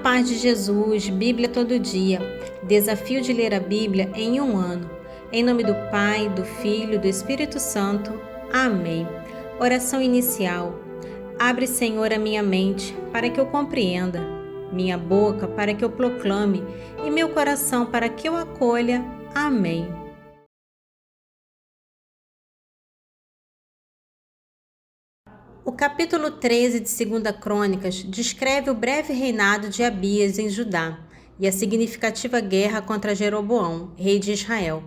paz de Jesus, Bíblia todo dia. Desafio de ler a Bíblia em um ano. Em nome do Pai, do Filho e do Espírito Santo. Amém. Oração inicial. Abre, Senhor, a minha mente para que eu compreenda, minha boca para que eu proclame e meu coração para que eu acolha. Amém. O capítulo 13 de 2 Crônicas descreve o breve reinado de Abias em Judá e a significativa guerra contra Jeroboão, rei de Israel.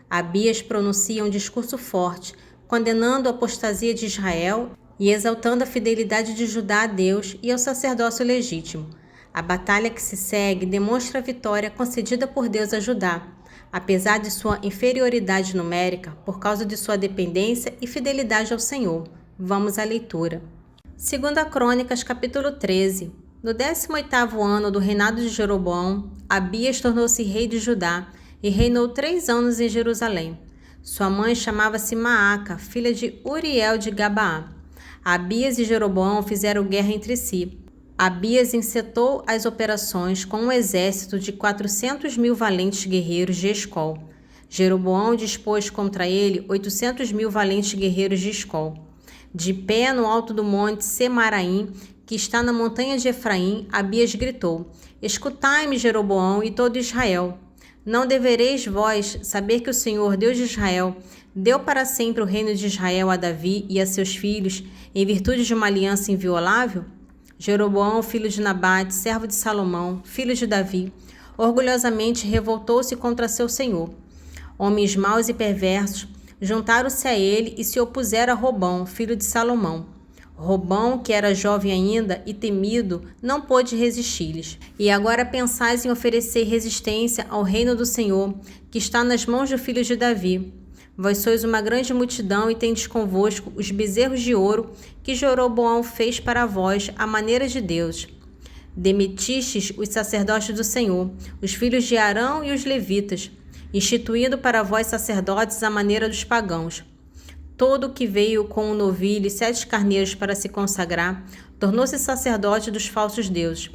Abias pronuncia um discurso forte, condenando a apostasia de Israel e exaltando a fidelidade de Judá a Deus e ao sacerdócio legítimo. A batalha que se segue demonstra a vitória concedida por Deus a Judá, apesar de sua inferioridade numérica, por causa de sua dependência e fidelidade ao Senhor. Vamos à leitura. 2 Crônicas, capítulo 13. No 18º ano do reinado de Jeroboão, Abias tornou-se rei de Judá e reinou 3 anos em Jerusalém. Sua mãe chamava-se Maaca, filha de Uriel de Gabaá. Abias e Jeroboão fizeram guerra entre si. Abias encetou as operações com um exército de 400.000 valentes guerreiros de Escol. Jeroboão dispôs contra ele 800.000 valentes guerreiros de Escol. De pé no alto do monte Semaraim, que está na montanha de Efraim, Abias gritou: Escutai-me, Jeroboão e todo Israel. Não devereis vós saber que o Senhor, Deus de Israel, deu para sempre o reino de Israel a Davi e a seus filhos, em virtude de uma aliança inviolável? Jeroboão, filho de Nabate, servo de Salomão, filho de Davi, orgulhosamente revoltou-se contra seu senhor. Homens maus e perversos juntaram-se a ele e se opuseram a Robão, filho de Salomão. Robão, que era jovem ainda e temido, não pôde resistir-lhes. E agora pensais em oferecer resistência ao reino do Senhor, que está nas mãos do filho de Davi. Vós sois uma grande multidão e tendes convosco os bezerros de ouro que Jeroboão fez para vós à maneira de Deus. Demitistes os sacerdotes do Senhor, os filhos de Arão e os levitas, instituindo para vós sacerdotes à maneira dos pagãos. Todo o que veio com um novilho e 7 carneiros para se consagrar, tornou-se sacerdote dos falsos deuses.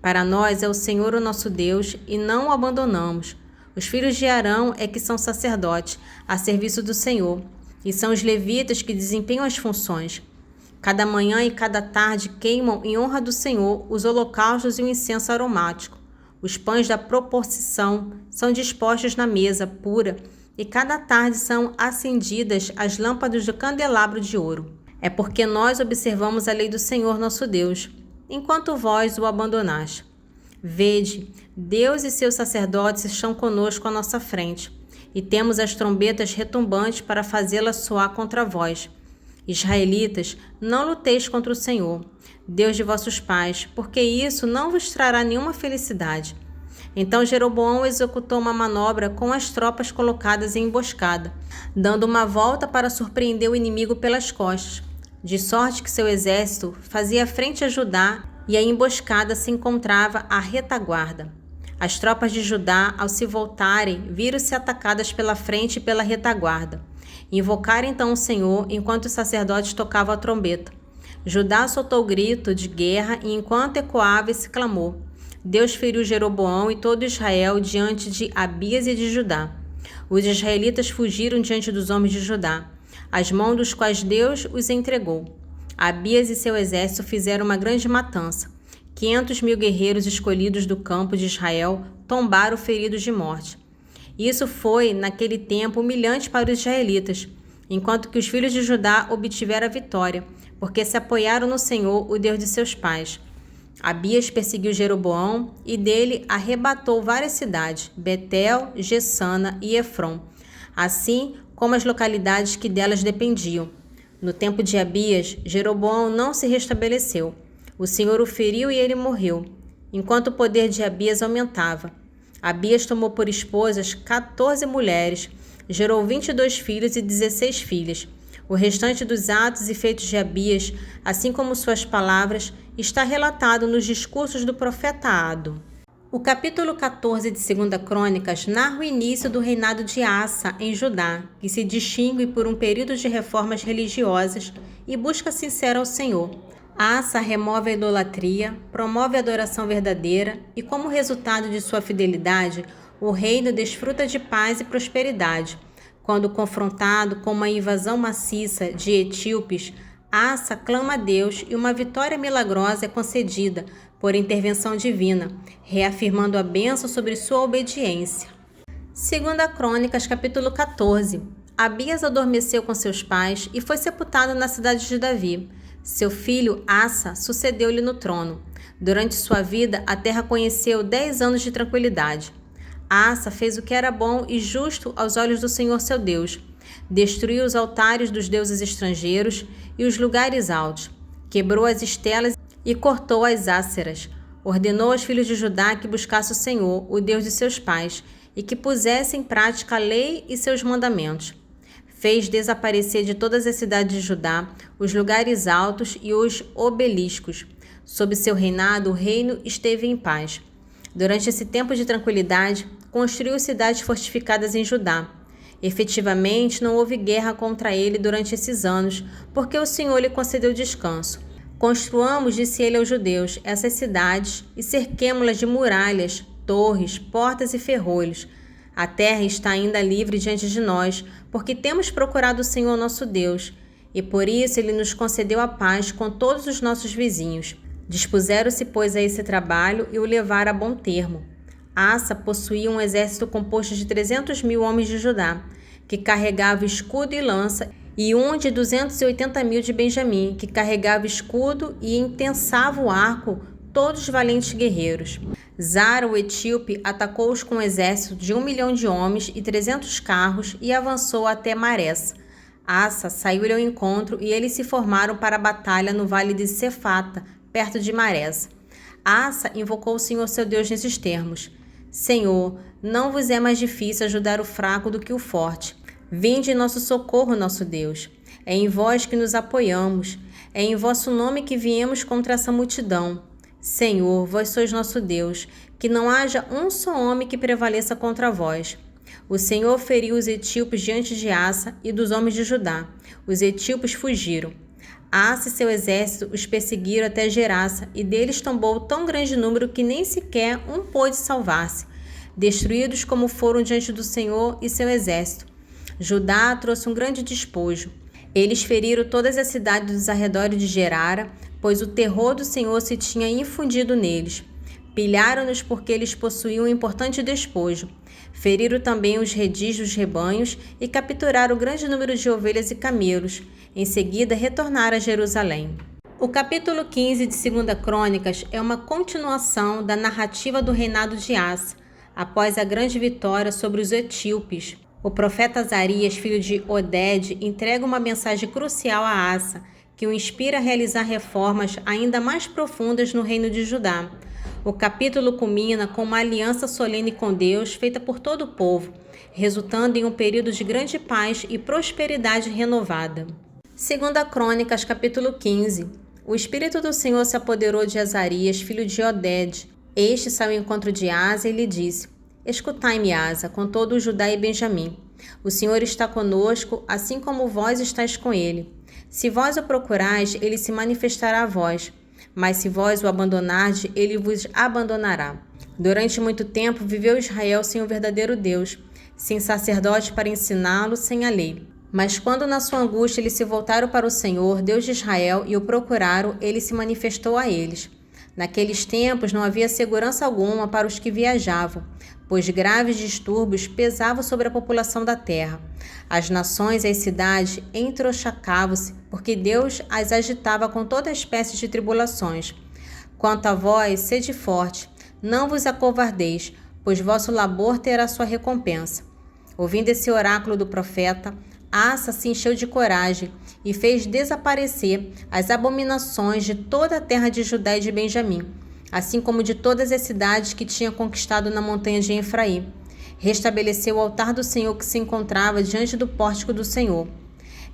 Para nós é o Senhor o nosso Deus, e não o abandonamos. Os filhos de Arão é que são sacerdotes, a serviço do Senhor, e são os levitas que desempenham as funções. Cada manhã e cada tarde queimam em honra do Senhor os holocaustos e o incenso aromático. Os pães da proposição são dispostos na mesa pura e cada tarde são acendidas as lâmpadas do candelabro de ouro. É porque nós observamos a lei do Senhor nosso Deus, enquanto vós o abandonaste. Vede, Deus e seus sacerdotes estão conosco à nossa frente, e temos as trombetas retumbantes para fazê-las soar contra vós. Israelitas, não luteis contra o Senhor, Deus de vossos pais, porque isso não vos trará nenhuma felicidade. Então Jeroboão executou uma manobra com as tropas colocadas em emboscada, dando uma volta para surpreender o inimigo pelas costas, de sorte que seu exército fazia frente a Judá e a emboscada se encontrava à retaguarda. As tropas de Judá, ao se voltarem, viram-se atacadas pela frente e pela retaguarda. Invocaram então o Senhor enquanto os sacerdotes tocavam a trombeta. Judá soltou o grito de guerra e enquanto ecoava esse clamor, Deus feriu Jeroboão e todo Israel diante de Abias e de Judá. Os israelitas fugiram diante dos homens de Judá, às mãos dos quais Deus os entregou. Abias e seu exército fizeram uma grande matança. 500.000 guerreiros escolhidos do campo de Israel tombaram feridos de morte. Isso foi, naquele tempo, humilhante para os israelitas, enquanto que os filhos de Judá obtiveram a vitória, porque se apoiaram no Senhor, o Deus de seus pais. Abias perseguiu Jeroboão e dele arrebatou várias cidades, Betel, Gessana e Efron, assim como as localidades que delas dependiam. No tempo de Abias, Jeroboão não se restabeleceu. O Senhor o feriu e ele morreu, enquanto o poder de Abias aumentava. Abias tomou por esposas 14 mulheres, gerou 22 filhos e 16 filhas. O restante dos atos e feitos de Abias, assim como suas palavras, está relatado nos discursos do profeta Ado. O capítulo 14 de 2 Crônicas narra o início do reinado de Asa em Judá, que se distingue por um período de reformas religiosas e busca sincera ao Senhor. Asa remove a idolatria, promove a adoração verdadeira e, como resultado de sua fidelidade, o reino desfruta de paz e prosperidade. Quando confrontado com uma invasão maciça de etíopes, Asa clama a Deus e uma vitória milagrosa é concedida por intervenção divina, reafirmando a bênção sobre sua obediência. 2 Crônicas, capítulo 14. Abias adormeceu com seus pais e foi sepultado na cidade de Davi. Seu filho Asa sucedeu-lhe no trono. Durante sua vida, a terra conheceu 10 anos de tranquilidade. Asa fez o que era bom e justo aos olhos do Senhor seu Deus. Destruiu os altares dos deuses estrangeiros e os lugares altos. Quebrou as estelas e cortou as áceras. Ordenou aos filhos de Judá que buscassem o Senhor, o Deus de seus pais, e que pusessem em prática a lei e seus mandamentos. Fez desaparecer de todas as cidades de Judá os lugares altos e os obeliscos. Sob seu reinado, o reino esteve em paz. Durante esse tempo de tranquilidade, construiu cidades fortificadas em Judá. Efetivamente, não houve guerra contra ele durante esses anos, porque o Senhor lhe concedeu descanso. Construamos, disse ele aos judeus, essas cidades e cerquemo-las de muralhas, torres, portas e ferrolhos. A terra está ainda livre diante de nós, porque temos procurado o Senhor nosso Deus, e por isso ele nos concedeu a paz com todos os nossos vizinhos. Dispuseram-se, pois, a esse trabalho e o levaram a bom termo. Asa possuía um exército composto de 300.000 homens de Judá, que carregava escudo e lança, e um de 280.000 de Benjamim, que carregava escudo e intensava o arco, todos valentes guerreiros. Zara, o etíope, atacou-os com um exército de 1 milhão de homens e 300 carros e avançou até Marés. Asa saiu-lhe ao encontro e eles se formaram para a batalha no vale de Cefata, perto de Marés. Asa invocou o Senhor seu Deus nesses termos: Senhor, não vos é mais difícil ajudar o fraco do que o forte. Vinde em nosso socorro, nosso Deus. É em vós que nos apoiamos. É em vosso nome que viemos contra essa multidão. Senhor, vós sois nosso Deus, que não haja um só homem que prevaleça contra vós. O Senhor feriu os etíopes diante de Asa e dos homens de Judá. Os etíopes fugiram. Asa e seu exército os perseguiram até Gerasa, e deles tombou tão grande número que nem sequer um pôde salvar-se, destruídos como foram diante do Senhor e seu exército. Judá trouxe um grande despojo. Eles feriram todas as cidades dos arredores de Gerara, pois o terror do Senhor se tinha infundido neles. Pilharam-nos porque eles possuíam um importante despojo. Feriram também os redis dos rebanhos e capturaram grande número de ovelhas e camelos. Em seguida, retornaram a Jerusalém. O capítulo 15 de 2 Crônicas é uma continuação da narrativa do reinado de Asa, após a grande vitória sobre os etíopes. O profeta Azarias, filho de Oded, entrega uma mensagem crucial a Asa, que o inspira a realizar reformas ainda mais profundas no reino de Judá. O capítulo culmina com uma aliança solene com Deus feita por todo o povo, resultando em um período de grande paz e prosperidade renovada. 2 Crônicas, capítulo 15. O Espírito do Senhor se apoderou de Azarias, filho de Oded. Este saiu ao encontro de Asa e lhe disse: Escutai-me, Asa, com todo o Judá e Benjamim. O Senhor está conosco, assim como vós estáis com ele. Se vós o procurais, ele se manifestará a vós. Mas se vós o abandonardes, ele vos abandonará. Durante muito tempo viveu Israel sem o verdadeiro Deus, sem sacerdote para ensiná-lo, sem a lei. Mas quando na sua angústia eles se voltaram para o Senhor, Deus de Israel, e o procuraram, ele se manifestou a eles. Naqueles tempos não havia segurança alguma para os que viajavam, pois graves distúrbios pesavam sobre a população da terra. As nações e as cidades entrochacavam-se, porque Deus as agitava com toda espécie de tribulações. Quanto a vós, sede forte, não vos acovardeis, pois vosso labor terá sua recompensa. Ouvindo esse oráculo do profeta, Asa se encheu de coragem e fez desaparecer as abominações de toda a terra de Judá e de Benjamim, assim como de todas as cidades que tinha conquistado na montanha de Efraim. Restabeleceu o altar do Senhor que se encontrava diante do pórtico do Senhor.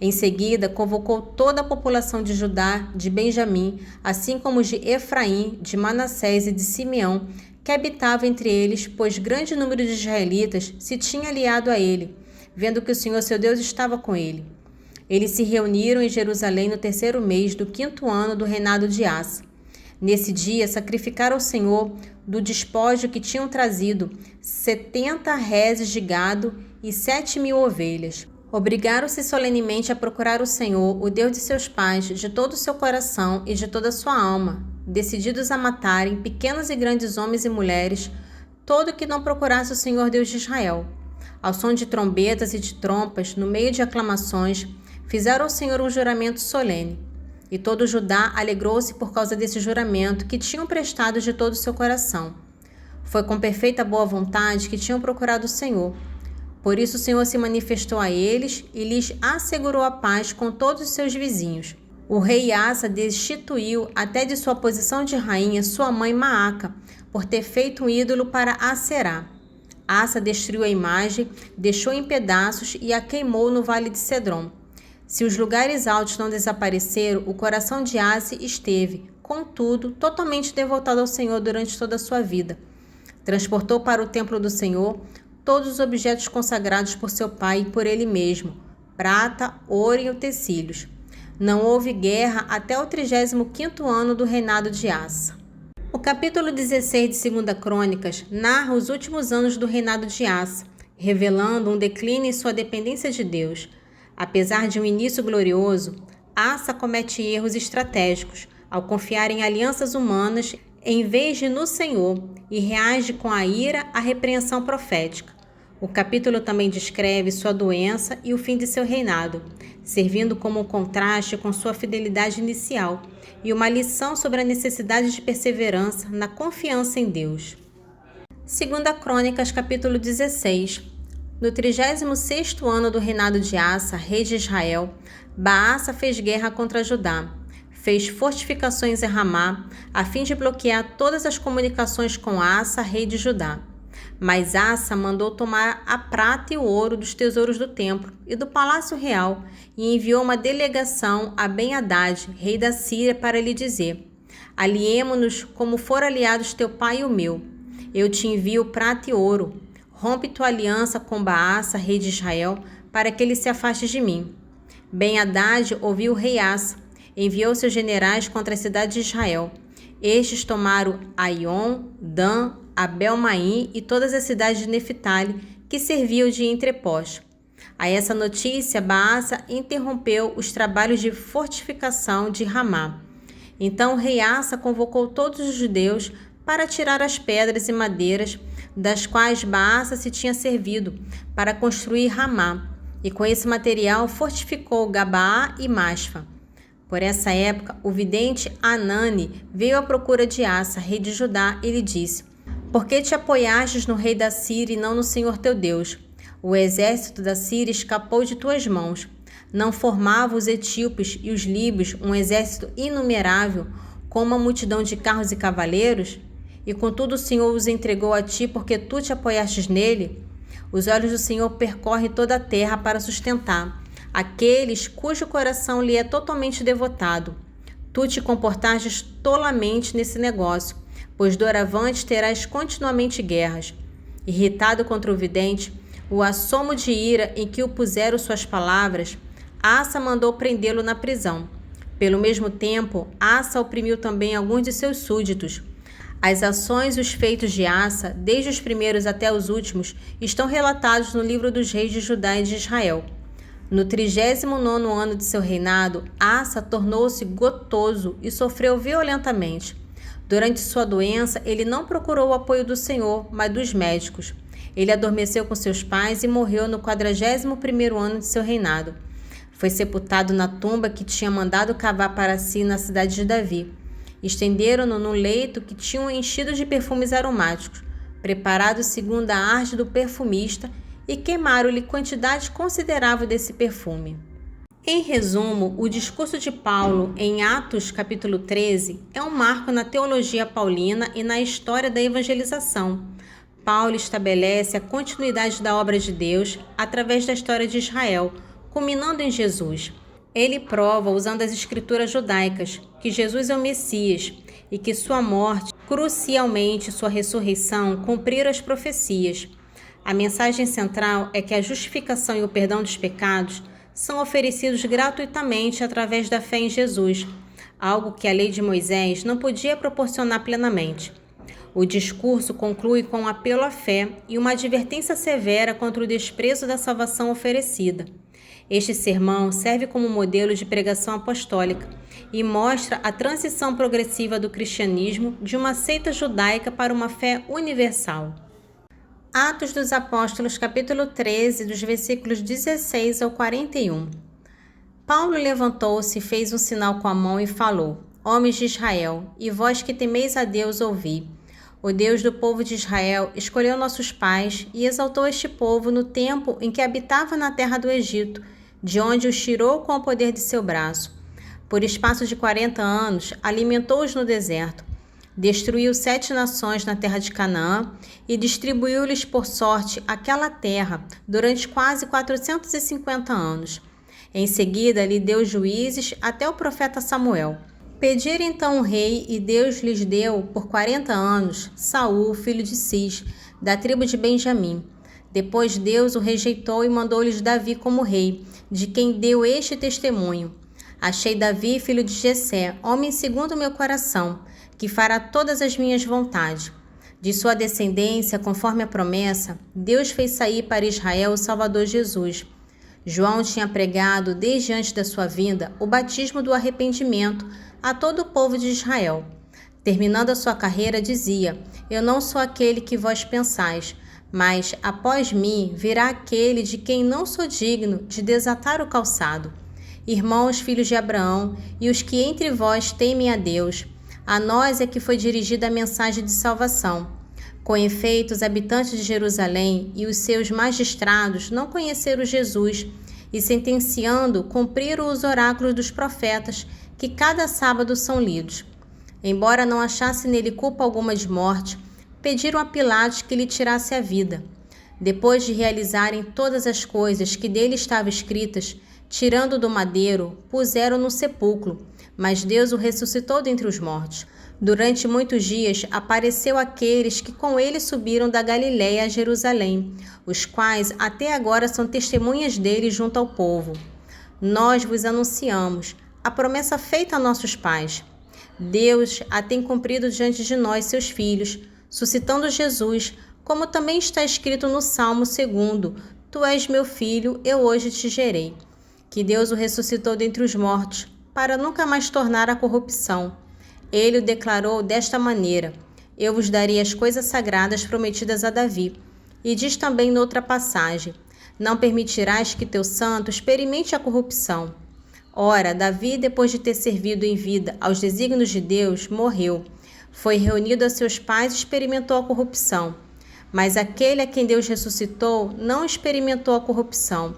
Em seguida, convocou toda a população de Judá, de Benjamim, assim como de Efraim, de Manassés e de Simeão, que habitava entre eles, pois grande número de israelitas se tinha aliado a ele, vendo que o Senhor seu Deus estava com ele. Eles se reuniram em Jerusalém no 3º mês do 5º ano do reinado de Asa. Nesse dia, sacrificaram ao Senhor do despojo que tinham trazido 70 reses de gado e 7.000 ovelhas. Obrigaram-se solenemente a procurar o Senhor, o Deus de seus pais, de todo o seu coração e de toda a sua alma, decididos a matarem pequenos e grandes homens e mulheres, todo que não procurasse o Senhor Deus de Israel. Ao som de trombetas e de trompas, no meio de aclamações, fizeram ao Senhor um juramento solene. E todo Judá alegrou-se por causa desse juramento que tinham prestado de todo o seu coração. Foi com perfeita boa vontade que tinham procurado o Senhor. Por isso o Senhor se manifestou a eles e lhes assegurou a paz com todos os seus vizinhos. O rei Asa destituiu até de sua posição de rainha sua mãe Maaca, por ter feito um ídolo para Aserá. Asa destruiu a imagem, deixou em pedaços e a queimou no vale de Cedrom. Se os lugares altos não desapareceram, o coração de Asa esteve, contudo, totalmente devotado ao Senhor durante toda a sua vida. Transportou para o templo do Senhor todos os objetos consagrados por seu pai e por ele mesmo, prata, ouro e utensílios. Não houve guerra até o 35º ano do reinado de Asa. O capítulo 16 de 2 Crônicas narra os últimos anos do reinado de Asa, revelando um declínio em sua dependência de Deus. Apesar de um início glorioso, Asa comete erros estratégicos ao confiar em alianças humanas em vez de no Senhor e reage com a ira à repreensão profética. O capítulo também descreve sua doença e o fim de seu reinado, servindo como um contraste com sua fidelidade inicial e uma lição sobre a necessidade de perseverança na confiança em Deus. 2 Crônicas, capítulo 16. No 36º ano do reinado de Asa, rei de Israel, Baasa fez guerra contra Judá. Fez fortificações em Ramá, a fim de bloquear todas as comunicações com Asa, rei de Judá. Mas Asa mandou tomar a prata e o ouro dos tesouros do templo e do palácio real e enviou uma delegação a Ben-Hadad, rei da Síria, para lhe dizer: aliemo-nos como for aliados teu pai e o meu. Eu te envio prata e ouro. Rompe tua aliança com Baasa, rei de Israel, para que ele se afaste de mim. Ben-Hadad ouviu o rei Asa, enviou seus generais contra a cidade de Israel. Estes tomaram Aion, Dan, Abel-Maim e todas as cidades de Neftali, que serviam de entrepós. A essa notícia, Baasa interrompeu os trabalhos de fortificação de Ramá. Então o rei Asa convocou todos os judeus para tirar as pedras e madeiras das quais Baasa se tinha servido para construir Ramá, e com esse material fortificou Gabaá e Masfa. Por essa época, o vidente Anani veio à procura de Asa, rei de Judá, e lhe disse: por que te apoiastes no rei da Síria e não no Senhor teu Deus? O exército da Síria escapou de tuas mãos. Não formavam os etíopes e os líbios um exército inumerável, com uma multidão de carros e cavaleiros? E contudo o Senhor os entregou a ti porque tu te apoiastes nele? Os olhos do Senhor percorrem toda a terra para sustentar aqueles cujo coração lhe é totalmente devotado. Tu te comportastes tolamente nesse negócio, pois doravante terás continuamente guerras. Irritado contra o vidente, o assomo de ira em que o puseram suas palavras, Asa mandou prendê-lo na prisão. Pelo mesmo tempo, Asa oprimiu também alguns de seus súditos. As ações e os feitos de Asa, desde os primeiros até os últimos, estão relatados no livro dos reis de Judá e de Israel. No 39º ano de seu reinado, Asa tornou-se gotoso e sofreu violentamente. Durante sua doença, ele não procurou o apoio do Senhor, mas dos médicos. Ele adormeceu com seus pais e morreu no 41º ano de seu reinado. Foi sepultado na tumba que tinha mandado cavar para si na cidade de Davi. Estenderam-no no leito que tinham enchido de perfumes aromáticos, preparados segundo a arte do perfumista, e queimaram-lhe quantidade considerável desse perfume. Em resumo, o discurso de Paulo em Atos capítulo 13 é um marco na teologia paulina e na história da evangelização. Paulo estabelece a continuidade da obra de Deus através da história de Israel, culminando em Jesus. Ele prova, usando as escrituras judaicas, que Jesus é o Messias e que sua morte, crucialmente sua ressurreição, cumpriram as profecias. A mensagem central é que a justificação e o perdão dos pecados são oferecidos gratuitamente através da fé em Jesus, algo que a lei de Moisés não podia proporcionar plenamente. O discurso conclui com um apelo à fé e uma advertência severa contra o desprezo da salvação oferecida. Este sermão serve como modelo de pregação apostólica e mostra a transição progressiva do cristianismo de uma seita judaica para uma fé universal. Atos dos Apóstolos, capítulo 13, dos versículos 16 ao 41. Paulo levantou-se, fez um sinal com a mão e falou: Homens de Israel, e vós que temeis a Deus, ouvi. O Deus do povo de Israel escolheu nossos pais e exaltou este povo no tempo em que habitava na terra do Egito, de onde os tirou com o poder de seu braço. Por espaço de 40 anos, alimentou-os no deserto. Destruiu 7 nações na terra de Canaã e distribuiu-lhes por sorte aquela terra durante quase 450 anos. Em seguida, lhe deu juízes até o profeta Samuel. Pediram então um rei e Deus lhes deu por 40 anos Saul, filho de Cis, da tribo de Benjamim. Depois Deus o rejeitou e mandou-lhes Davi como rei, de quem deu este testemunho: Achei Davi, filho de Jessé, homem segundo o meu coração, que fará todas as minhas vontades. De sua descendência, conforme a promessa, Deus fez sair para Israel o Salvador Jesus. João tinha pregado, desde antes da sua vinda, o batismo do arrependimento a todo o povo de Israel. Terminando a sua carreira, dizia: Eu não sou aquele que vós pensais, mas após mim virá aquele de quem não sou digno de desatar o calçado. Irmãos, filhos de Abraão, e os que entre vós temem a Deus, a nós é que foi dirigida a mensagem de salvação. Com efeito, os habitantes de Jerusalém e os seus magistrados não conheceram Jesus e, sentenciando, cumpriram os oráculos dos profetas que cada sábado são lidos. Embora não achasse nele culpa alguma de morte, pediram a Pilatos que lhe tirasse a vida. Depois de realizarem todas as coisas que dele estavam escritas, tirando do madeiro, puseram no sepulcro, mas Deus o ressuscitou dentre os mortos. Durante muitos dias apareceu àqueles que com ele subiram da Galiléia a Jerusalém, os quais até agora são testemunhas dele junto ao povo. Nós vos anunciamos a promessa feita a nossos pais. Deus a tem cumprido diante de nós, seus filhos, suscitando Jesus, como também está escrito no Salmo 2: Tu és meu filho, eu hoje te gerei. Que Deus o ressuscitou dentre os mortos, para nunca mais tornar a corrupção. Ele o declarou desta maneira: Eu vos darei as coisas sagradas prometidas a Davi. E diz também noutra passagem: Não permitirás que teu santo experimente a corrupção. Ora, Davi, depois de ter servido em vida aos desígnios de Deus, morreu. Foi reunido a seus pais e experimentou a corrupção. Mas aquele a quem Deus ressuscitou não experimentou a corrupção.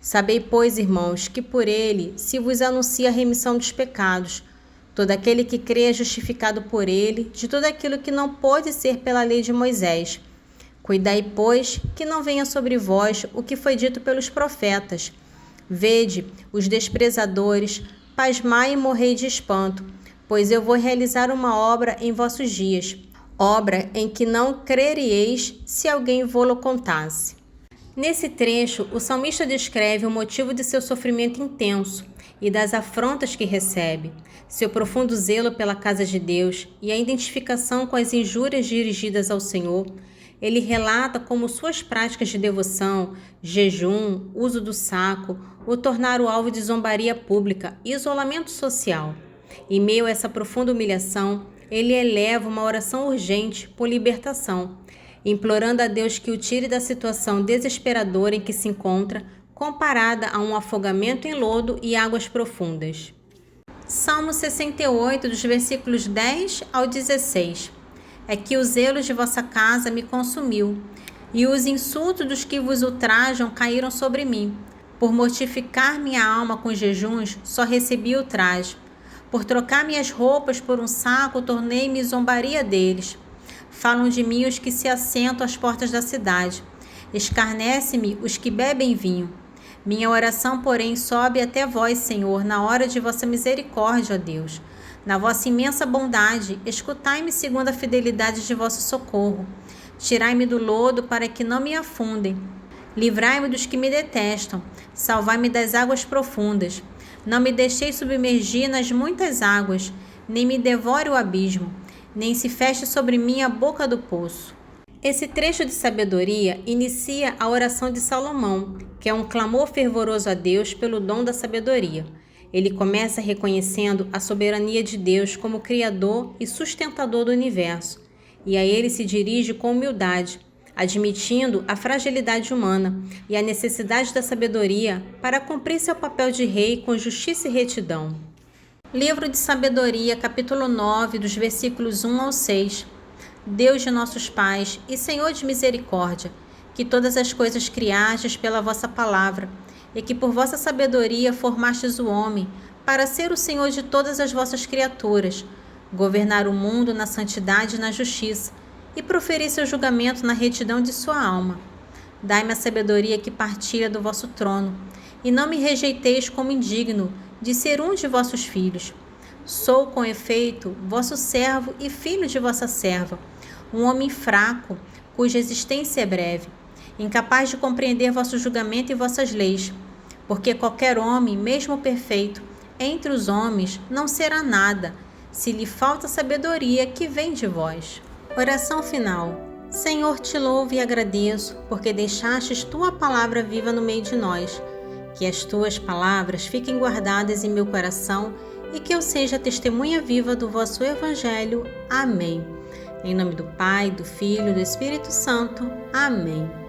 Sabei, pois, irmãos, que por ele se vos anuncia a remissão dos pecados. Todo aquele que crê é justificado por ele, de tudo aquilo que não pôde ser pela lei de Moisés. Cuidai, pois, que não venha sobre vós o que foi dito pelos profetas. Vede os desprezadores, pasmai e morrei de espanto, pois eu vou realizar uma obra em vossos dias, obra em que não creríeis se alguém vô-lo contasse. Nesse trecho, o salmista descreve o motivo de seu sofrimento intenso e das afrontas que recebe, seu profundo zelo pela casa de Deus e a identificação com as injúrias dirigidas ao Senhor. Ele relata como suas práticas de devoção, jejum, uso do saco, o tornaram alvo de zombaria pública e isolamento social. Em meio a essa profunda humilhação, ele eleva uma oração urgente por libertação, implorando a Deus que o tire da situação desesperadora em que se encontra, comparada a um afogamento em lodo e águas profundas. Salmo 68, dos versículos 10 ao 16. É que o zelo de vossa casa me consumiu, e os insultos dos que vos ultrajam caíram sobre mim. Por mortificar minha alma com jejuns, só recebi ultraje. Por trocar minhas roupas por um saco, tornei-me zombaria deles. Falam de mim os que se assentam às portas da cidade. Escarnece-me os que bebem vinho. Minha oração, porém, sobe até vós, Senhor, na hora de vossa misericórdia, ó Deus. Na vossa imensa bondade, escutai-me segundo a fidelidade de vosso socorro. Tirai-me do lodo para que não me afundem. Livrai-me dos que me detestam, salvai-me das águas profundas. Não me deixeis submergir nas muitas águas, nem me devore o abismo, nem se feche sobre mim a boca do poço. Esse trecho de sabedoria inicia a oração de Salomão, que é um clamor fervoroso a Deus pelo dom da sabedoria. Ele começa reconhecendo a soberania de Deus como Criador e sustentador do universo, e a ele se dirige com humildade, admitindo a fragilidade humana e a necessidade da sabedoria para cumprir seu papel de rei com justiça e retidão. Livro de Sabedoria, capítulo 9, dos versículos 1 ao 6. Deus de nossos pais e Senhor de misericórdia, que todas as coisas criastes pela vossa palavra, e que por vossa sabedoria formastes o homem, para ser o Senhor de todas as vossas criaturas, governar o mundo na santidade e na justiça, e proferir seu julgamento na retidão de sua alma. Dai-me a sabedoria que partilha do vosso trono, e não me rejeiteis como indigno de ser um de vossos filhos. Sou, com efeito, vosso servo e filho de vossa serva, um homem fraco, cuja existência é breve, incapaz de compreender vosso julgamento e vossas leis, porque qualquer homem, mesmo perfeito, entre os homens não será nada, se lhe falta sabedoria que vem de vós. Oração final. Senhor, te louvo e agradeço, porque deixastes tua palavra viva no meio de nós. Que as tuas palavras fiquem guardadas em meu coração e que eu seja testemunha viva do vosso Evangelho. Amém. Em nome do Pai, do Filho e do Espírito Santo. Amém.